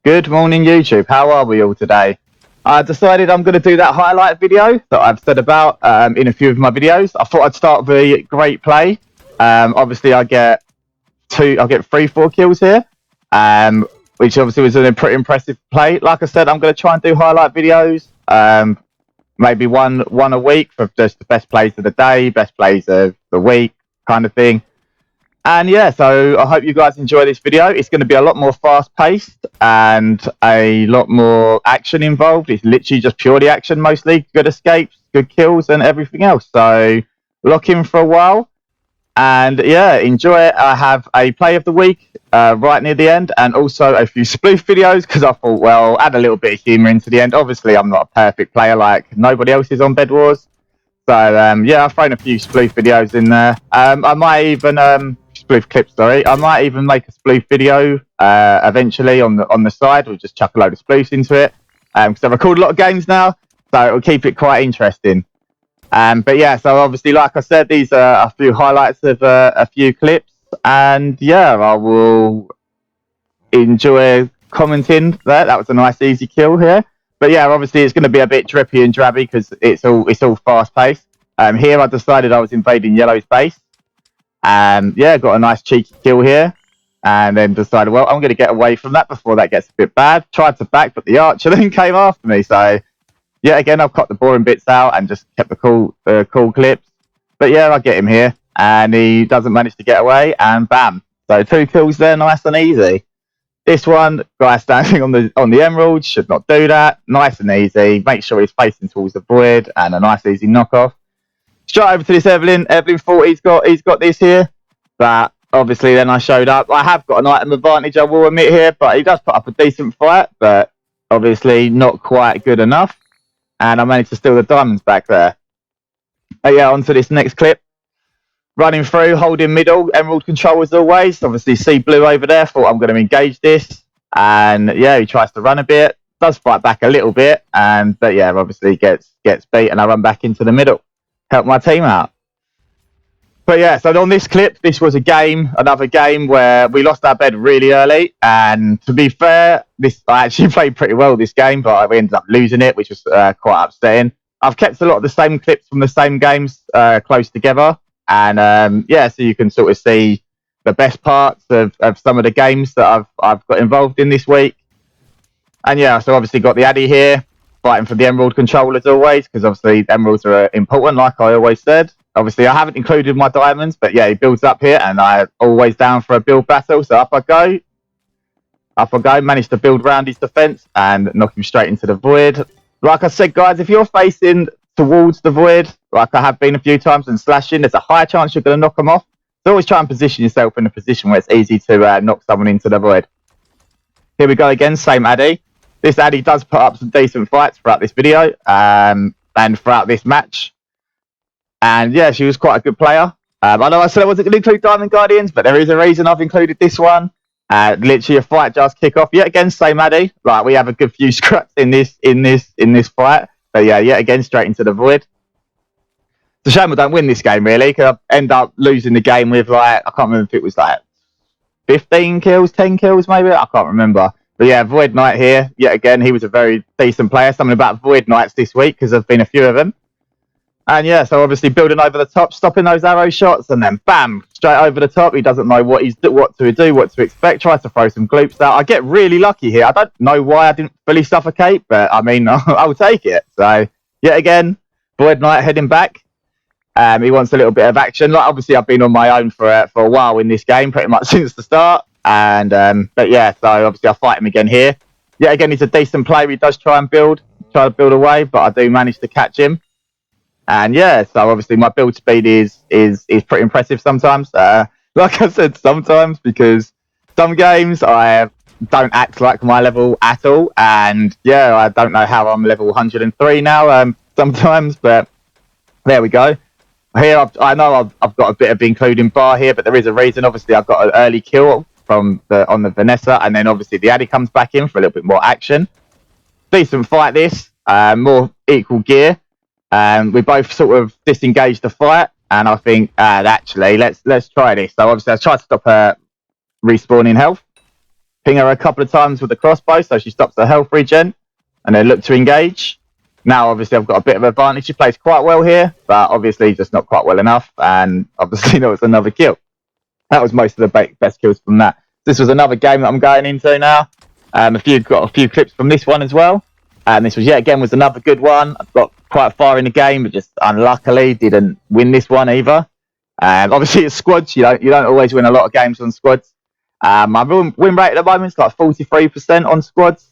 Good morning, YouTube. How are we all today? I decided I'm going to do that highlight video that I've said about in a few of my videos. I thought I'd start with a great play. Obviously, I get 3-4 kills here, which obviously was a pretty impressive play. Like I said, I'm going to try and do highlight videos, maybe one a week for just the best plays of the day, best plays of the week, kind of thing. And yeah, so I hope you guys enjoy this video. It's going to be a lot more fast-paced and a lot more action involved. It's literally just purely action mostly. Good escapes, good kills, and everything else. So lock in for a while. And yeah, enjoy it. I have a play of the week right near the end, and also a few spoof videos because I thought, well, add a little bit of humour into the end. Obviously, I'm not a perfect player like nobody else is on Bed Wars. So yeah, I've thrown a few spoof videos in there. I might even spoof clips. Sorry, I might even make a spoof video eventually on the side. We'll just chuck a load of spoofs into it because I record a lot of games now, so it'll keep it quite interesting. But yeah, so obviously, like I said, these are a few highlights of a few clips, and yeah, I will enjoy commenting that. That was a nice easy kill here. But yeah, obviously it's going to be a bit drippy and drabby because it's all fast paced. Here I decided I was invading Yellow's base. Yeah, got a nice cheeky kill here, and then decided, well, I'm going to get away from that before that gets a bit bad. Tried to back, but the archer then came after me. So yeah, again, I've cut the boring bits out and just kept the cool clips. But yeah, I get him here, and he doesn't manage to get away, and bam. So 2 kills there, nice and easy. This one, guy standing on the emerald, should not do that. Nice and easy. Make sure he's facing towards the void, and a nice easy knockoff. Straight over to this Evelyn. Evelyn thought he's got this here, but obviously then I showed up. I have got an item advantage, I will admit here, but he does put up a decent fight, but obviously not quite good enough. And I managed to steal the diamonds back there. But yeah, on to this next clip. Running through, holding middle, emerald control as always. Obviously, see blue over there. Thought I'm going to engage this, and yeah, he tries to run a bit. Does fight back a little bit, but yeah, obviously gets beat, and I run back into the middle, help my team out. But yeah, so on this clip, this was another game where we lost our bed really early, and to be fair, I actually played pretty well this game, but we ended up losing it, which was quite upsetting. I've kept a lot of the same clips from the same games close together. And yeah, so you can sort of see the best parts of some of the games that I've got involved in this week. And yeah, so obviously got the Addy here, fighting for the emerald control as always, because obviously emeralds are important, like I always said. Obviously, I haven't included my diamonds, but yeah, he builds up here, and I'm always down for a build battle. So up I go. Managed to build around his defense and knock him straight into the void. Like I said, guys, if you're facing towards the void, like I have been a few times, and slashing, there's a high chance you're going to knock them off. So always try and position yourself in a position where it's easy to knock someone into the void. Here we go again, same Addy. This Addy does put up some decent fights throughout this video and throughout this match. And yeah, she was quite a good player. I know I said I wasn't going to include Diamond Guardians, but there is a reason I've included this one. Literally a fight just kick off. Yet again, same Addy. Like we have a good few scraps in this fight. But yeah, yet again, straight into the void. It's a shame I don't win this game, really, because I end up losing the game with, like, I can't remember if it was, like, 15 kills, 10 kills, maybe? I can't remember. But yeah, Void Knight here. Yet again, he was a very decent player. Something about Void Knights this week, because there's been a few of them. And yeah, so obviously building over the top, stopping those arrow shots, and then bam, straight over the top. He doesn't know what to do, what to expect. Tries to throw some gloops out. I get really lucky here. I don't know why I didn't fully suffocate, but I mean, I'll take it. So yet again, Void Knight heading back. He wants a little bit of action. Like obviously, I've been on my own for a while in this game, pretty much since the start. And but yeah, so obviously I fight him again here. Yet again, he's a decent player. He does try to build away, but I do manage to catch him. And yeah, so obviously my build speed is pretty impressive sometimes. Like I said, sometimes, because some games I don't act like my level at all. And yeah, I don't know how I'm level 103 now sometimes, but there we go. Here, I know I've got a bit of including bar here, but there is a reason. Obviously, I've got an early kill on the Vanessa, and then obviously the Addy comes back in for a little bit more action. Decent fight this, more equal gear. We both sort of disengaged the fight, and I think actually let's try this. So obviously I tried to stop her respawning health, ping her a couple of times with the crossbow so she stops the health regen, and then look to engage. Now, obviously, I've got a bit of advantage. She plays quite well here, but obviously just not quite well enough, and obviously there was another kill. That was most of the best kills from that. This was another game that I'm going into now. Got a few clips from this one as well. And this was yet again was another good one. I've got quite far in the game, but just unluckily didn't win this one either. Obviously, it's squads. You don't always win a lot of games on squads. My win rate at the moment is like 43% on squads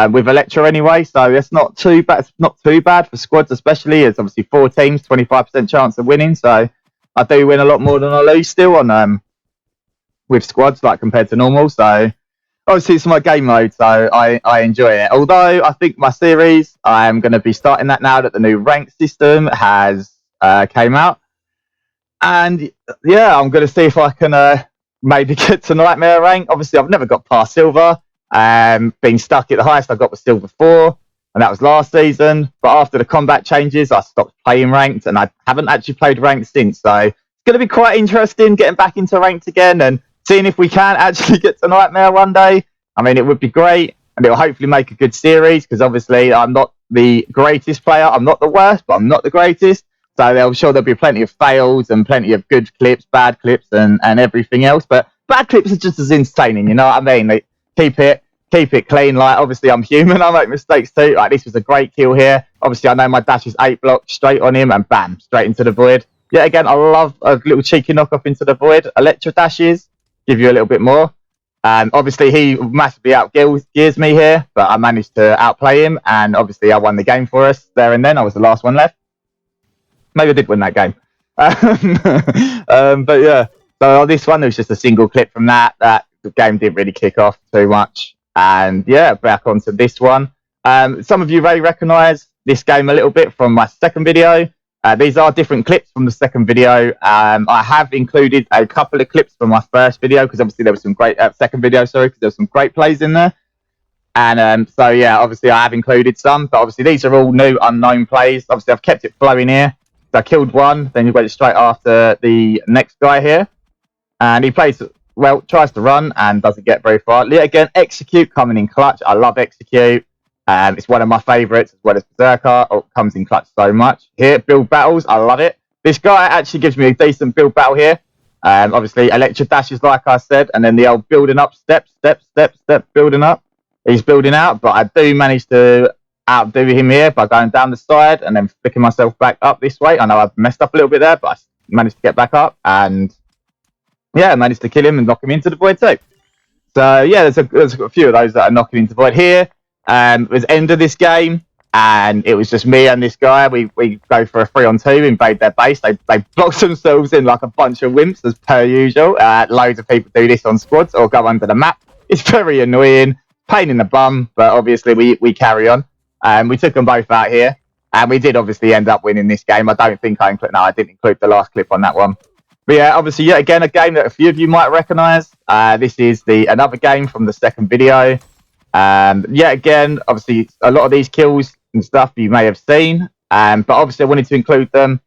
with Electra anyway, so it's not too bad. It's not too bad for squads, especially. It's obviously 4 teams, 25% chance of winning. So I do win a lot more than I lose still on with squads, like compared to normal. So obviously it's my game mode, so I enjoy it. Although I think my series, I am going to be starting that now that the new rank system has came out. And yeah, I'm going to see if I can maybe get to Nightmare rank. Obviously, I've never got past Silver. Being stuck at the highest I got was Silver 4, and that was last season. But after the combat changes, I stopped playing ranked, and I haven't actually played ranked since. So it's going to be quite interesting getting back into ranked again and seeing if we can actually get to Nightmare one day. I mean, it would be great, and it will hopefully make a good series, because obviously I'm not the greatest player. I'm not the worst, but I'm not the greatest. So I'm sure there'll be plenty of fails and plenty of good clips, bad clips, and everything else. But bad clips are just as entertaining, you know what I mean? Like, keep it clean. Like, obviously I'm human, I make mistakes too. Like, this was a great kill here. Obviously I know my dash is 8 blocks straight on him, and bam, straight into the void. Yeah, again, I love a little cheeky knock off into the void. Electra dashes give you a little bit more. Obviously he massively outgears me here, but I managed to outplay him, and obviously I won the game for us there and then. I was the last one left. Maybe I did win that game. But yeah, so on this one, there was just a single clip from that. The game didn't really kick off too much. And yeah, back onto this one. Some of you may recognise this game a little bit from my second video. These are different clips from the second video. I have included a couple of clips from my first video, because obviously there was some great second video, sorry, because there was some great plays in there. And so yeah, obviously I have included some, but obviously these are all new, unknown plays. Obviously I've kept it flowing here. So I killed one, then you went straight after the next guy here, and he plays well, tries to run and doesn't get very far. Yeah, again, Execute coming in clutch. I love Execute. It's one of my favourites, as well as Berserker. Oh, it comes in clutch so much. Here, build battles. I love it. This guy actually gives me a decent build battle here. Obviously, Electra dashes, like I said, and then the old building up, step, building up. He's building out, but I do manage to outdo him here by going down the side and then flicking myself back up this way. I know I've messed up a little bit there, but I managed to get back up, and yeah, I managed to kill him and knock him into the void too. So yeah, there's a few of those that are knocking into void here. It was end of this game, and it was just me and this guy. We go for a 3-on-2, invade their base. They block themselves in like a bunch of wimps, as per usual. Loads of people do this on squads or go under the map. It's very annoying, pain in the bum, but obviously we carry on. We took them both out here, and we did obviously end up winning this game. I don't think I didn't include the last clip on that one. But yeah, obviously, yet again, a game that a few of you might recognise. This is another game from the second video. Yet again, obviously, a lot of these kills and stuff you may have seen, but obviously I wanted to include them,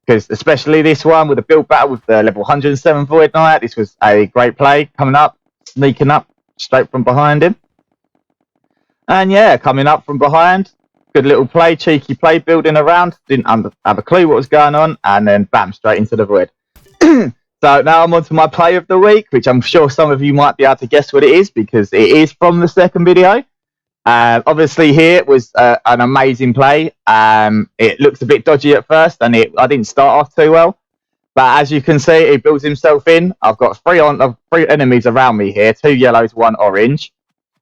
because especially this one with the build battle with the level 107 Void Knight, this was a great play, coming up, sneaking up straight from behind him. And yeah, coming up from behind, good little play, cheeky play, building around, didn't have a clue what was going on, and then bam, straight into the void. So now I'm on to my play of the week, which I'm sure some of you might be able to guess what it is, because it is from the second video. Obviously here it was an amazing play. It looks a bit dodgy at first, and I didn't start off too well. But as you can see, he builds himself in. I've got three enemies around me here, 2 yellows, 1 orange.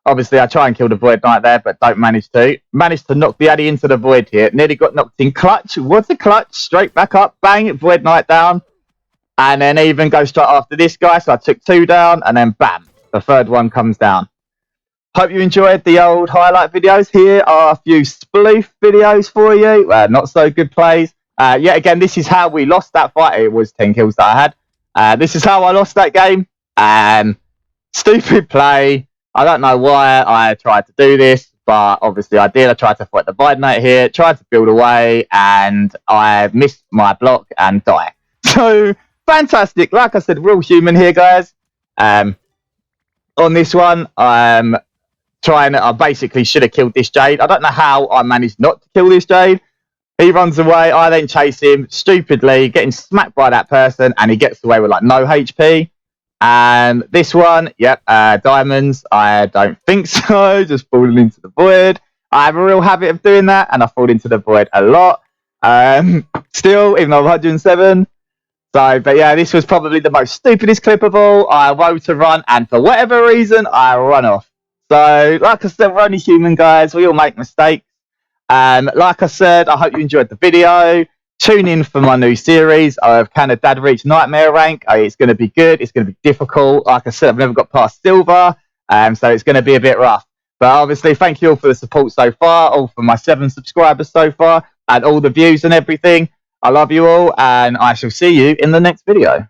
Obviously, I try and kill the Void Knight there, but don't manage to. Managed to knock the Addy into the Void here. Nearly got knocked in clutch. What's a clutch? Straight back up. Bang, Void Knight down. And then even go straight after this guy. So I took 2 down, and then bam, the third one comes down. Hope you enjoyed the old highlight videos. Here are a few sploof videos for you. Not so good plays. Yet again, this is how we lost that fight. It was 10 kills that I had. This is how I lost that game. Stupid play. I don't know why I tried to do this, but obviously I did. I tried to fight the Void Knight here, tried to build away, and I missed my block and die. So, fantastic. Like I said, we're all human here, guys. on this one, I'm trying. I basically should have killed this Jade. I don't know how I managed not to kill this Jade. He runs away. I then chase him stupidly, getting smacked by that person, and he gets away with like no HP. And this one, yep, diamonds. I don't think so. Just falling into the void. I have a real habit of doing that, and I fall into the void a lot. Still, even though I'm 107. So, but yeah, this was probably the most stupidest clip of all. I wrote to run, and for whatever reason, I run off. So, like I said, we're only human, guys. We all make mistakes. And like I said, I hope you enjoyed the video. Tune in for my new series of Can a Dad Reach Nightmare Rank. It's going to be good. It's going to be difficult. Like I said, I've never got past Silver, so it's going to be a bit rough. But obviously, thank you all for the support so far, all for my 7 subscribers so far, and all the views and everything. I love you all, and I shall see you in the next video.